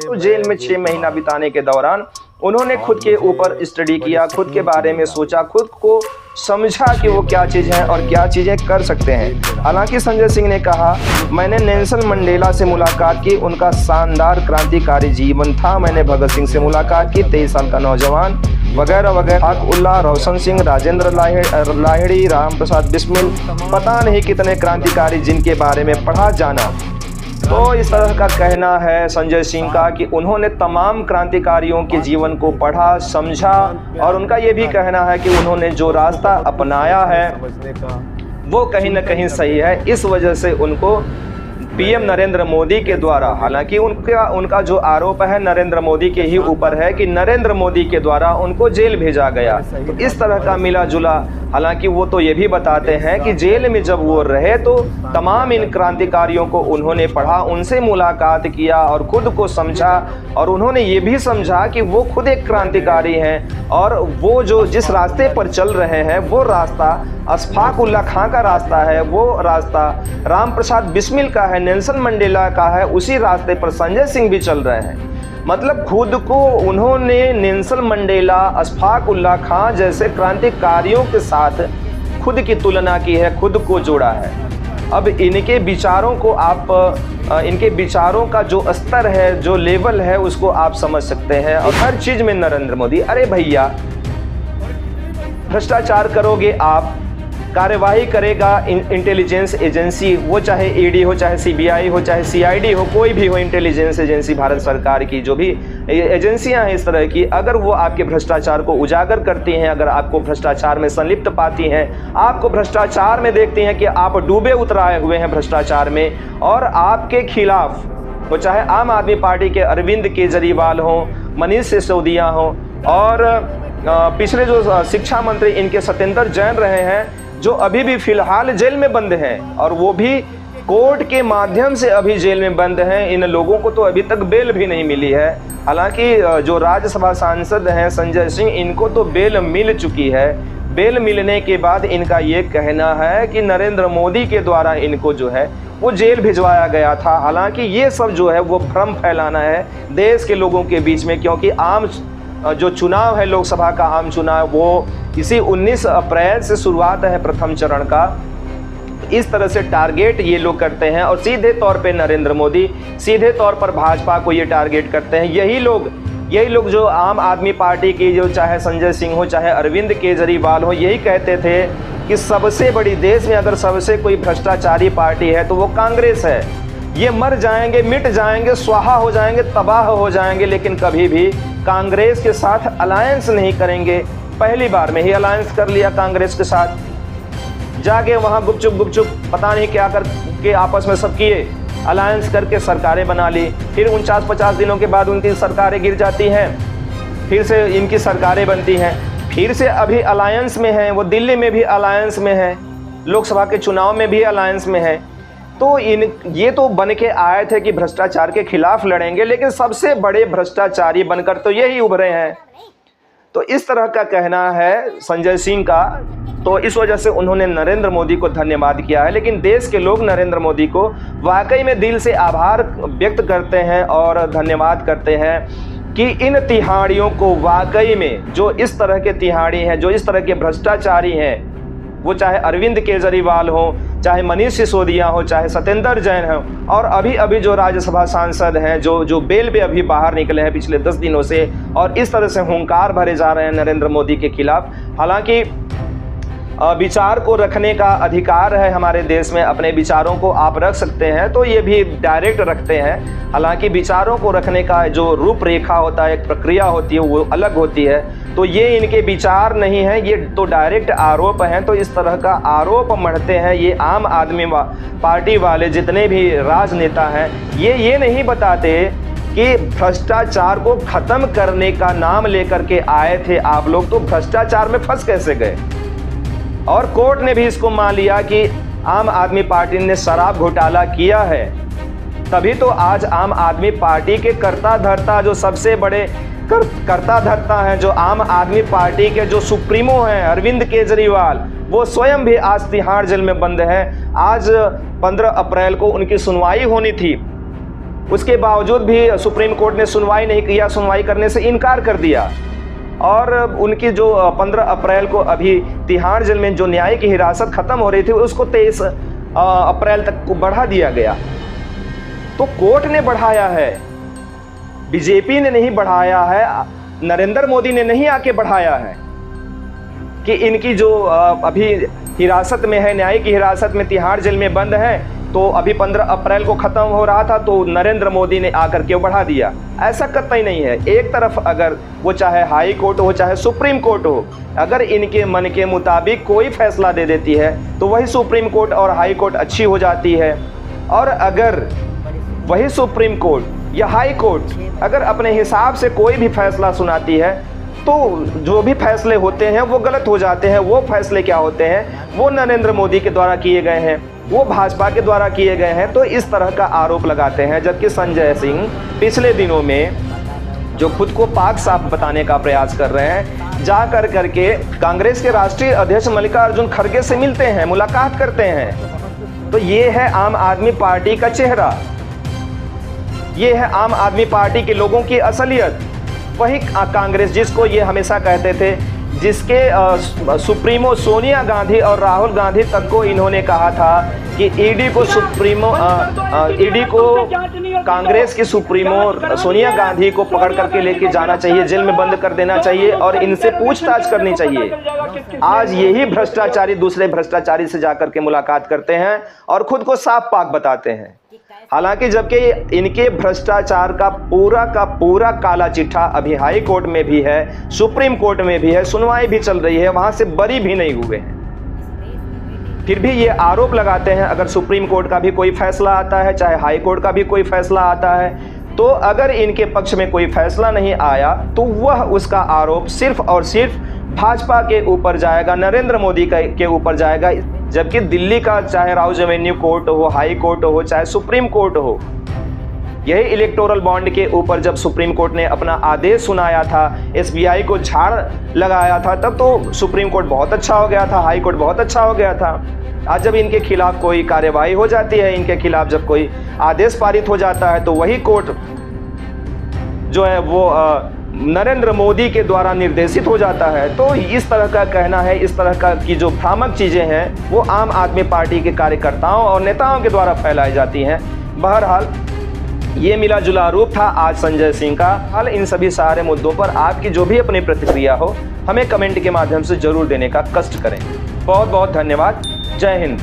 तो जेल में 6 महीना बिताने के दौरान उन्होंने खुद के ऊपर स्टडी किया, खुद के बारे में सोचा, खुद को समझा कि वो क्या चीज़ है और क्या चीज़ें कर सकते हैं। हालांकि संजय सिंह ने कहा, मैंने नेल्सन मंडेला से मुलाकात की, उनका शानदार क्रांतिकारी जीवन था। मैंने भगत सिंह से मुलाकात की, 23 साल का नौजवान, वगैरह वगैरह। हक-उल्लाह, रोशन सिंह, राजेंद्र लाहिड़ी, राम प्रसाद बिस्मिल, पता नहीं कितने क्रांतिकारी जिनके बारे में पढ़ा जाना। तो इस तरह का कहना है संजय सिंह का कि उन्होंने तमाम क्रांतिकारियों के जीवन को पढ़ा, समझा, और उनका ये भी कहना है कि उन्होंने जो रास्ता अपनाया है वो कहीं ना कहीं सही है। इस वजह से उनको पीएम नरेंद्र मोदी के द्वारा, हालांकि उनका जो आरोप है नरेंद्र मोदी के ही ऊपर है कि नरेंद्र मोदी के द्वारा उनको जेल भेजा गया। तो इस तरह का मिला जुला, हालांकि वो तो ये भी बताते हैं कि जेल में जब वो रहे तो तमाम इन क्रांतिकारियों को उन्होंने पढ़ा, उनसे मुलाकात किया और खुद को समझा, और उन्होंने ये भी समझा कि वो खुद एक क्रांतिकारी हैं और वो जो जिस रास्ते पर चल रहे हैं वो रास्ता अशफाक उल्लाह खां का रास्ता है, वो रास्ता राम प्रसाद बिस्मिल का है, नेल्सन मंडेला का है, उसी रास्ते पर संजय सिंह भी चल रहे हैं। मतलब खुद को उन्होंने नेल्सन मंडेला, अशफाक उल्लाह खां जैसे क्रांतिकारियों के साथ खुद की तुलना की है, खुद को जोड़ा है। अब इनके विचारों को आप इनके विचारों का जो स्तर है, जो लेवल है, उसको आप समझ सकते हैं। और हर चीज में नरेंद्र मोदी, अरे भैया भ्रष्टाचार करोगे आप, कार्यवाही करेगा इंटेलिजेंस एजेंसी, वो चाहे ईडी हो, चाहे सीबीआई हो, चाहे सीआईडी हो, कोई भी हो इंटेलिजेंस एजेंसी, भारत सरकार की जो भी एजेंसियां हैं इस तरह की, अगर वो आपके भ्रष्टाचार को उजागर करती हैं, अगर आपको भ्रष्टाचार में संलिप्त पाती हैं, आपको भ्रष्टाचार में देखती हैं कि आप डूबे उतराए हुए हैं भ्रष्टाचार में, और आपके खिलाफ, वो चाहे आम आदमी पार्टी के अरविंद केजरीवाल हो, मनीष सिसोदिया हो, और पिछले जो शिक्षा मंत्री इनके सत्येंद्र जैन रहे हैं, जो अभी भी फिलहाल जेल में बंद हैं, और वो भी कोर्ट के माध्यम से अभी जेल में बंद हैं। इन लोगों को तो अभी तक बेल भी नहीं मिली है। हालांकि जो राज्यसभा सांसद हैं संजय सिंह, इनको तो बेल मिल चुकी है। बेल मिलने के बाद इनका ये कहना है कि नरेंद्र मोदी के द्वारा इनको जो है वो जेल भिजवाया गया था। हालांकि ये सब जो है वो भ्रम फैलाना है देश के लोगों के बीच में, क्योंकि आम जो चुनाव है, लोकसभा का आम चुनाव, वो इसी 19 अप्रैल से शुरुआत है प्रथम चरण का। इस तरह से टारगेट ये लोग करते हैं, और सीधे तौर पे नरेंद्र मोदी, सीधे तौर पर भाजपा को ये टारगेट करते हैं। यही लोग जो आम आदमी पार्टी की, जो चाहे संजय सिंह हो, चाहे अरविंद केजरीवाल हो, यही कहते थे कि सबसे बड़ी, देश में अगर सबसे कोई भ्रष्टाचारी पार्टी है तो वो कांग्रेस है। ये मर जाएंगे, मिट जाएंगे, स्वाहा हो जाएंगे, तबाह हो जाएंगे, लेकिन कभी भी कांग्रेस के साथ अलायंस नहीं करेंगे। पहली बार में ही अलायंस कर लिया कांग्रेस के साथ, जाके वहाँ गुपचुप पता नहीं क्या करके आपस में सब किए, अलायंस करके सरकारें बना ली। फिर 49-50 दिनों के बाद उनकी सरकारें गिर जाती हैं, फिर से इनकी सरकारें बनती हैं, फिर से अभी अलायंस में हैं, वो दिल्ली में भी अलायंस में है, लोकसभा के चुनाव में भी अलायंस में है। तो ये तो बन के आए थे कि भ्रष्टाचार के खिलाफ लड़ेंगे, लेकिन सबसे बड़े भ्रष्टाचारी बनकर तो यही उभरे हैं। तो इस तरह का कहना है संजय सिंह का। तो इस वजह से उन्होंने नरेंद्र मोदी को धन्यवाद किया है। लेकिन देश के लोग नरेंद्र मोदी को वाकई में दिल से आभार व्यक्त करते हैं और धन्यवाद करते हैं कि इन तिहाड़ियों को, वाकई में जो इस तरह के तिहाड़ी हैं, जो इस तरह के भ्रष्टाचारी हैं, वो चाहे अरविंद केजरीवाल हो, चाहे मनीष सिसोदिया हो, चाहे सत्येंद्र जैन हो, और अभी जो राज्यसभा सांसद हैं, जो बेल पे अभी बाहर निकले हैं पिछले 10 दिनों से, और इस तरह से हुंकार भरे जा रहे हैं नरेंद्र मोदी के खिलाफ। हालांकि विचार को रखने का अधिकार है हमारे देश में, अपने विचारों को आप रख सकते हैं, तो ये भी डायरेक्ट रखते हैं। हालांकि विचारों को रखने का जो रूपरेखा होता है, एक प्रक्रिया होती है, वो अलग होती है। तो ये इनके विचार नहीं है, ये तो डायरेक्ट आरोप हैं। तो इस तरह का आरोप मढ़ते हैं ये आम आदमी पार्टी वाले, जितने भी राजनेता हैं, ये नहीं बताते कि भ्रष्टाचार को खत्म करने का नाम लेकर के आए थे आप लोग, तो भ्रष्टाचार में फंस कैसे गए। और कोर्ट ने भी इसको मान लिया कि आम आदमी पार्टी ने शराब घोटाला किया है, तभी तो आज आम आदमी पार्टी के कर्ता धर्ता, जो सबसे बड़े कर्ता धर्ता हैं, जो आम आदमी पार्टी के जो सुप्रीमो हैं अरविंद केजरीवाल, वो स्वयं भी आज तिहाड़ जेल में बंद है। आज 15 अप्रैल को उनकी सुनवाई होनी थी, उसके बावजूद भी सुप्रीम कोर्ट ने सुनवाई नहीं किया, सुनवाई करने से इनकार कर दिया। और उनकी जो 15 अप्रैल को अभी तिहाड़ जेल में जो न्यायिक हिरासत खत्म हो रही थी उसको 23 अप्रैल तक को बढ़ा दिया गया। तो कोर्ट ने बढ़ाया है, बीजेपी ने नहीं बढ़ाया है, नरेंद्र मोदी ने नहीं आके बढ़ाया है कि इनकी जो अभी हिरासत में है, न्यायिक हिरासत में तिहाड़ जेल में बंद है, तो अभी 15 अप्रैल को ख़त्म हो रहा था तो नरेंद्र मोदी ने आकर के बढ़ा दिया। ऐसा कतई नहीं है। एक तरफ अगर वो चाहे हाई कोर्ट हो चाहे सुप्रीम कोर्ट हो, अगर इनके मन के मुताबिक कोई फैसला दे देती है तो वही सुप्रीम कोर्ट और हाई कोर्ट अच्छी हो जाती है। और अगर वही सुप्रीम कोर्ट या हाई कोर्ट अगर अपने हिसाब से कोई भी फैसला सुनाती है तो जो भी फैसले होते हैं वो गलत हो जाते हैं। वो फैसले क्या होते हैं? वो नरेंद्र मोदी के द्वारा किए गए हैं, वो भाजपा के द्वारा किए गए हैं। तो इस तरह का आरोप लगाते हैं। जबकि संजय सिंह पिछले दिनों में जो खुद को पाक साफ बताने का प्रयास कर रहे हैं, जा कर करके कांग्रेस के राष्ट्रीय अध्यक्ष मल्लिकार्जुन खड़गे से मिलते हैं, मुलाकात करते हैं। तो ये है आम आदमी पार्टी का चेहरा, ये है आम आदमी पार्टी के लोगों की असलियत। वही कांग्रेस जिसको ये हमेशा कहते थे, जिसके सुप्रीमो सोनिया गांधी और राहुल गांधी तक को इन्होंने कहा था कि ईडी को ईडी को कांग्रेस की सुप्रीमो सोनिया गांधी को पकड़ करके लेके जाना चाहिए, जेल में बंद कर देना चाहिए और इनसे पूछताछ करनी चाहिए। आज यही भ्रष्टाचारी दूसरे भ्रष्टाचारी से जाकर के मुलाकात करते हैं और खुद को साफ पाक बताते हैं। हालांकि जबकि इनके भ्रष्टाचार का पूरा काला चिट्ठा अभी हाई कोर्ट में भी है, सुप्रीम कोर्ट में भी है, सुनवाई भी चल रही है, वहां से बरी भी नहीं हुए हैं। फिर भी ये आरोप लगाते हैं अगर सुप्रीम कोर्ट का भी कोई फैसला आता है, चाहे हाई कोर्ट का भी कोई फैसला आता है, तो अगर इनके पक्ष में कोई फैसला नहीं आया तो वह उसका आरोप सिर्फ और सिर्फ भाजपा के ऊपर जाएगा, नरेंद्र मोदी के ऊपर जाएगा। जबकि दिल्ली का चाहे राउज एवेन्यू कोर्ट हो, हाई कोर्ट हो, चाहे सुप्रीम कोर्ट हो, यही इलेक्टोरल बॉन्ड के ऊपर जब सुप्रीम कोर्ट ने अपना आदेश सुनाया था, एसबीआई को झाड़ लगाया था, तब तो सुप्रीम कोर्ट बहुत अच्छा हो गया था, हाई कोर्ट बहुत अच्छा हो गया था। आज जब इनके खिलाफ कोई कार्यवाही हो जाती है, इनके खिलाफ जब कोई आदेश पारित हो जाता है, तो वही कोर्ट जो है वो नरेंद्र मोदी के द्वारा निर्देशित हो जाता है। तो इस तरह का कहना है, इस तरह का की जो भ्रामक चीज़ें हैं वो आम आदमी पार्टी के कार्यकर्ताओं और नेताओं के द्वारा फैलाई जाती हैं। बहरहाल ये मिला जुला रूप था आज संजय सिंह का। हाल इन सभी सारे मुद्दों पर आपकी जो भी अपनी प्रतिक्रिया हो हमें कमेंट के माध्यम से जरूर देने का कष्ट करें। बहुत बहुत धन्यवाद। जय हिंद।